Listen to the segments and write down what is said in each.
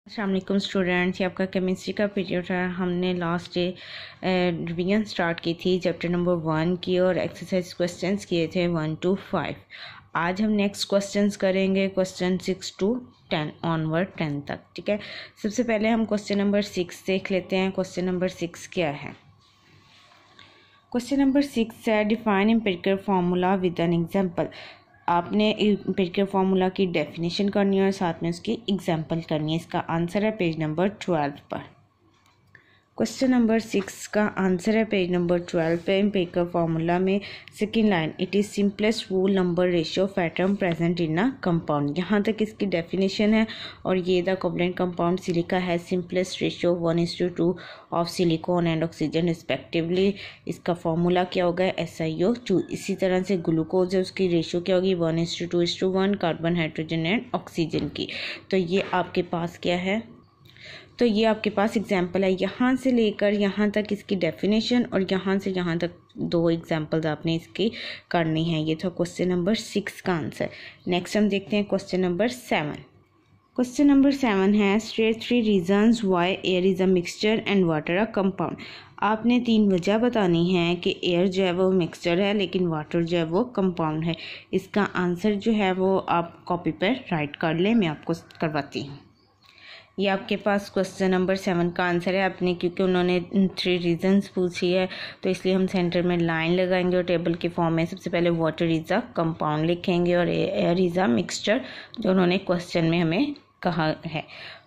अस्सलाम वालेकुम स्टूडेंट्स, ये आपका केमिस्ट्री का पीरियड है। हमने लास्ट डे रिवीजन स्टार्ट की थी चैप्टर नंबर 1 की और एक्सरसाइज क्वेश्चंस किए थे 1 to 5। आज हम नेक्स्ट क्वेश्चंस करेंगे क्वेश्चन 6 to 10 ऑनवर्ड 10 तक। ठीक है, सबसे पहले हम क्वेश्चन नंबर 6 देख लेते हैं। क्वेश्चन नंबर 6 क्या है? क्वेश्चन नंबर 6 है define empirical formula with an example. आपने एम्पिरिकल फार्मूला की डेफिनेशन करनी है और साथ में उसकी एग्जांपल करनी है। इसका आंसर है पेज नंबर 12 पर। क्वेश्चन नंबर 6 का आंसर है पेज नंबर 12 पे। एम्पिरिकल फार्मूला में second line, it is simplest whole number ratio of atom present in a compound. यहाँ तक इसकी डेफिनेशन है और ये द कोवलेंट कंपाउंड सिलिका है simplest ratio 1:2 of silicon and oxygen respectively. इसका फार्मूला क्या होगा? SiO2। इसी तरह से ग्लूकोज है, उसकी रेशियो क्या होगी? 1:2:1 कार्बन, हाइड्रोजन एंड ऑक्सीजन की। तो ये आपके पास क्या है? तो ये आपके पास एग्जाम्पल है। यहाँ से लेकर यहाँ तक इसकी डेफिनेशन और यहाँ से यहाँ तक 2 एग्जाम्पल्स आपने इसकी करनी है। ये था क्वेश्चन नंबर 6 का आंसर। नेक्स्ट हम देखते हैं क्वेश्चन नंबर 7। क्वेश्चन नंबर 7 है state 3 reasons why air is a mixture and water a compound. आपने 3 वजह बतानी है कि एयर जो है वो मिक्सचर है लेकिन वाटर जो है वो कंपाउंड है। इसका आंसर जो है वो आप कॉपी पर राइट कर लें, मैं आपको करवाती हूँ। ये आपके पास क्वेश्चन नंबर 7 का आंसर है। आपने क्योंकि उन्होंने 3 रीजंस पूछी है तो इसलिए हम सेंटर में लाइन लगाएंगे और टेबल के फॉर्म में सबसे पहले वाटर इज़ अ कंपाउंड लिखेंगे और एयर इज़ अ मिक्सचर जो उन्होंने क्वेश्चन में हमें कहा है।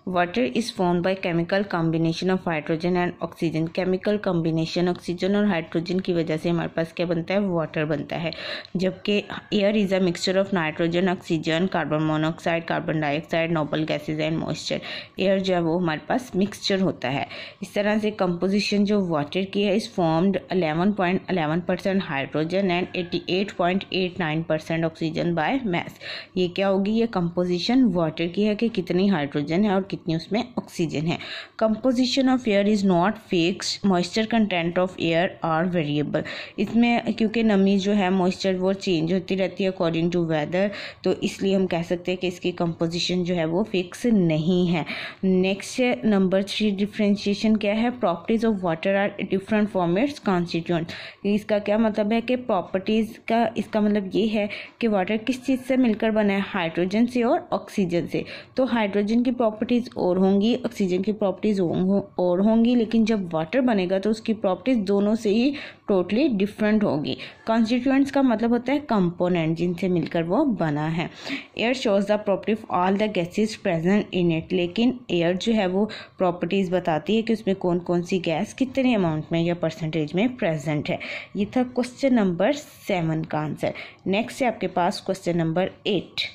Water is formed by chemical combination of hydrogen and oxygen. Chemical combination oxygen और हाइड्रोजन की वजह से हमारे पास क्या बनता है? वाटर बनता है। जबकि air is a mixture of nitrogen, oxygen, carbon monoxide, carbon dioxide, noble gases and moisture. Air जो है वो हमारे पास मिक्सचर होता है। इस तरह से कंपोजिशन जो वाटर की है is formed 11.11% hydrogen and 88.89% oxygen by mass. ये क्या होगी? ये कंपोजिशन वाटर की है कि कितनी हाइड्रोजन है और कितनी उसमें ऑक्सीजन है। Composition of air is not fixed, moisture content of air are variable. इसमें क्योंकि नमी जो है मॉइस्चर वो चेंज होती रहती है अकॉर्डिंग टू वेदर, तो इसलिए हम कह सकते हैं कि इसकी कंपोजिशन जो है वो फिक्स नहीं है। नेक्स्ट नंबर 3 डिफ्रेंशिएशन क्या है? Properties of water are different from its constituent. इसका क्या मतलब है कि प्रॉपर्टीज़ का इसका मतलब ये है कि वाटर किस चीज़ से मिलकर बना है? हाइड्रोजन से और ऑक्सीजन से। तो हाइड्रोजन की प्रॉपर्टीज़ और होंगी, ऑक्सीजन की प्रॉपर्टीज और होंगी, लेकिन जब वाटर बनेगा तो उसकी प्रॉपर्टीज दोनों से ही टोटली डिफरेंट होगी। कॉन्स्टिट्यूएंट्स का मतलब होता है कंपोनेंट जिनसे मिलकर वो बना है। Air shows the property of all the gases present in it. लेकिन एयर जो है वो प्रॉपर्टीज बताती है कि उसमें कौन कौन सी गैस कितने अमाउंट में या परसेंटेज में प्रेजेंट है। ये था क्वेश्चन नंबर 7 का आंसर। नेक्स्ट है आपके पास क्वेश्चन नंबर 8।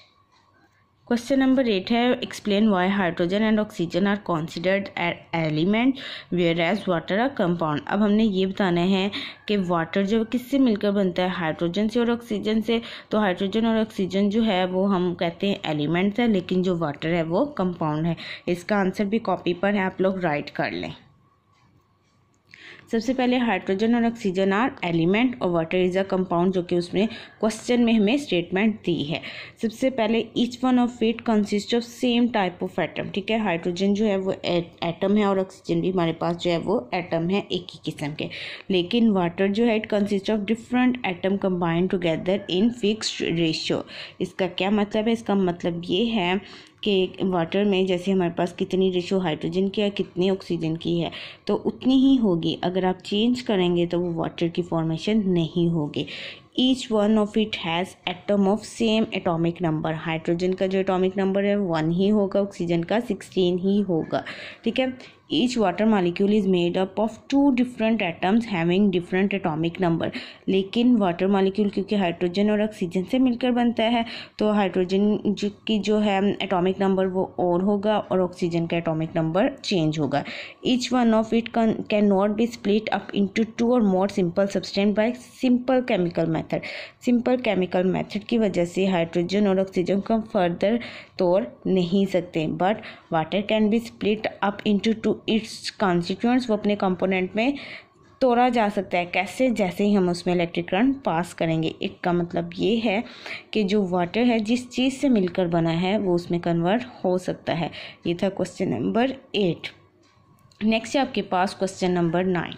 क्वेश्चन नंबर 8 है explain why hydrogen and oxygen are considered element whereas water are compound. अब हमने ये बताना है कि वाटर जो किससे मिलकर बनता है? हाइड्रोजन से और ऑक्सीजन से। तो हाइड्रोजन और ऑक्सीजन जो है वो हम कहते हैं एलिमेंट्स है, लेकिन जो वाटर है वो कंपाउंड है। इसका आंसर भी कॉपी पर है, आप लोग राइट कर लें। सबसे पहले हाइड्रोजन और ऑक्सीजन आर एलिमेंट और वाटर इज़ अ कंपाउंड, जो कि उसमें क्वेश्चन में हमें स्टेटमेंट दी है। सबसे पहले each one of it consist of same type of atom. ठीक है, हाइड्रोजन जो है वो एटम है और ऑक्सीजन भी हमारे पास जो है वो एटम है एक ही किस्म के। लेकिन वाटर जो है it consist of different atom combined together in fixed ratio. इसका क्या मतलब है? इसका मतलब ये है कि वाटर में जैसे हमारे पास कितनी रेशो हाइड्रोजन की है, कितनी ऑक्सीजन की है, तो उतनी ही होगी। अगर आप चेंज करेंगे तो वो वाटर की फॉर्मेशन नहीं होगी। Each one of it has atom of same atomic number. Hydrogen का जो एटॉमिक नंबर है 1 ही होगा, ऑक्सीजन का 16 ही होगा। ठीक है, each water molecule is made up of 2 different atoms having different atomic number. लेकिन वाटर मॉलिक्यूल क्योंकि हाइड्रोजन और ऑक्सीजन से मिलकर बनता है तो हाइड्रोजन की जो है एटॉमिक नंबर वो और होगा और ऑक्सीजन का एटॉमिक नंबर चेंज होगा। Each one of it can not be split up into 2 और more simple substance by simple chemical method. Simple chemical method की वजह से हाइड्रोजन और ऑक्सीजन को फर्दर तोड़ नहीं सकते, but water can be split up into 2 it's constituents. वो अपने कंपोनेंट में तोड़ा जा सकता है। कैसे? जैसे ही हम उसमें इलेक्ट्रिक करंट पास करेंगे। एक का मतलब ये है कि जो वाटर है जिस चीज़ से मिलकर बना है वो उसमें कन्वर्ट हो सकता है। ये था क्वेश्चन नंबर 8। नेक्स्ट है आपके पास क्वेश्चन नंबर 9।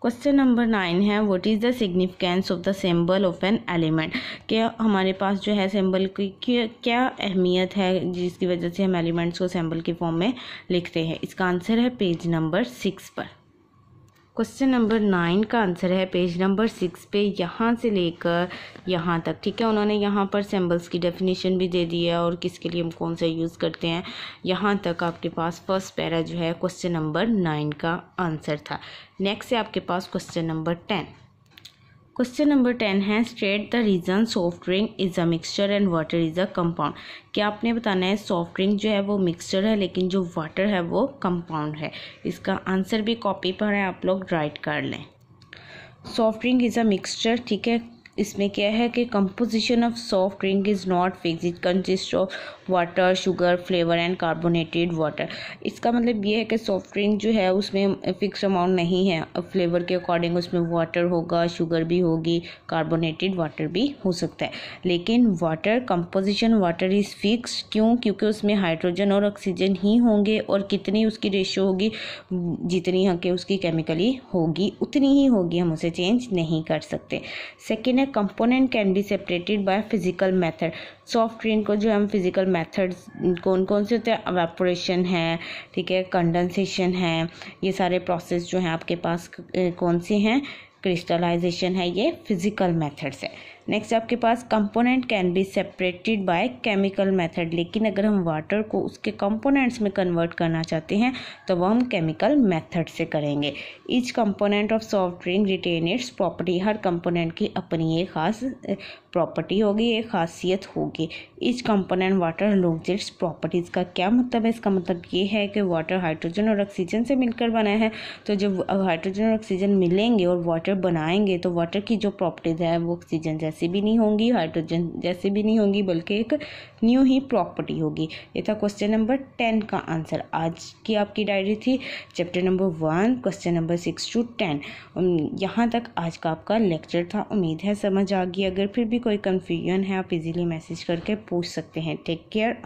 क्वेश्चन नंबर 9 है what is the significance of the symbol of an element. क्या हमारे पास जो है सिंबल की क्या अहमियत है जिसकी वजह से हम एलिमेंट्स को सिंबल की फॉर्म में लिखते हैं। इसका आंसर है पेज नंबर 6 पर। क्वेश्चन नंबर 9 का आंसर है पेज नंबर 6 पे, यहाँ से लेकर यहाँ तक। ठीक है, उन्होंने यहाँ पर सिंबल्स की डेफिनेशन भी दे दी है और किसके लिए हम कौन सा यूज़ करते हैं। यहाँ तक आपके पास फर्स्ट पैरा जो है क्वेश्चन नंबर 9 का आंसर था। नेक्स्ट है आपके पास क्वेश्चन नंबर 10। क्वेश्चन नंबर 10 है state the reason soft drink is a mixture and water is a compound. क्या आपने बताना है सॉफ्ट ड्रिंक जो है वो मिक्सचर है लेकिन जो वाटर है वो कंपाउंड है। इसका आंसर भी कॉपी पर है, आप लोग राइट कर लें। Soft drink is a mixture. ठीक है, इसमें क्या है कि composition of soft drink is not fix, it consist of water, sugar, flavour and carbonated water. इसका मतलब ये है कि सॉफ्ट ड्रिंक जो है उसमें फिक्स अमाउंट नहीं है, फ्लेवर के अकॉर्डिंग उसमें वाटर होगा, शुगर भी होगी, कार्बोनेटेड वाटर भी हो सकता है। लेकिन water composition water is fix. क्यों? क्योंकि उसमें हाइड्रोजन और ऑक्सीजन ही होंगे और कितनी उसकी रेशियो होगी, जितनी हल्के उसकी केमिकली होगी उतनी ही होगी, हम उसे चेंज नहीं कर सकते। सेकेंड है component can be separated by physical method. Soft drink को जो हम फिजिकल मेथड्स कौन कौन से होते हैं, एवेपोरेशन है, ठीक है, कंडेंसेशन है, ये सारे प्रोसेस जो हैं आपके पास कौन से हैं, क्रिस्टलाइजेशन है, ये फिजिकल मेथड्स है। नेक्स्ट आपके पास component can be separated by chemical method. लेकिन अगर हम वाटर को उसके कंपोनेंट्स में कन्वर्ट करना चाहते हैं तो वह हम केमिकल मेथड से करेंगे। Each component of soft drink retain its property. हर कंपोनेंट की अपनी एक खास प्रॉपर्टी होगी, एक खासियत होगी। Each component water lose its properties. का क्या मतलब है? इसका मतलब ये है कि वाटर हाइड्रोजन और ऑक्सीजन से मिलकर बना है, तो जब हाइड्रोजन और ऑक्सीजन मिलेंगे और वाटर बनाएंगे तो वाटर की जो प्रॉपर्टीज़ है वो ऑक्सीजन जैसी भी नहीं होंगी, हाइड्रोजन जैसी भी नहीं होंगी, बल्कि एक न्यू ही प्रॉपर्टी होगी। ये था क्वेश्चन नंबर 10 का आंसर। आज की आपकी डायरी थी chapter number 1 question number 6 to 10। यहाँ तक आज का आपका लेक्चर था। उम्मीद है समझ आ गई। अगर फिर भी कोई कन्फ्यूजन है आप इजीली मैसेज करके पूछ सकते हैं। Take care.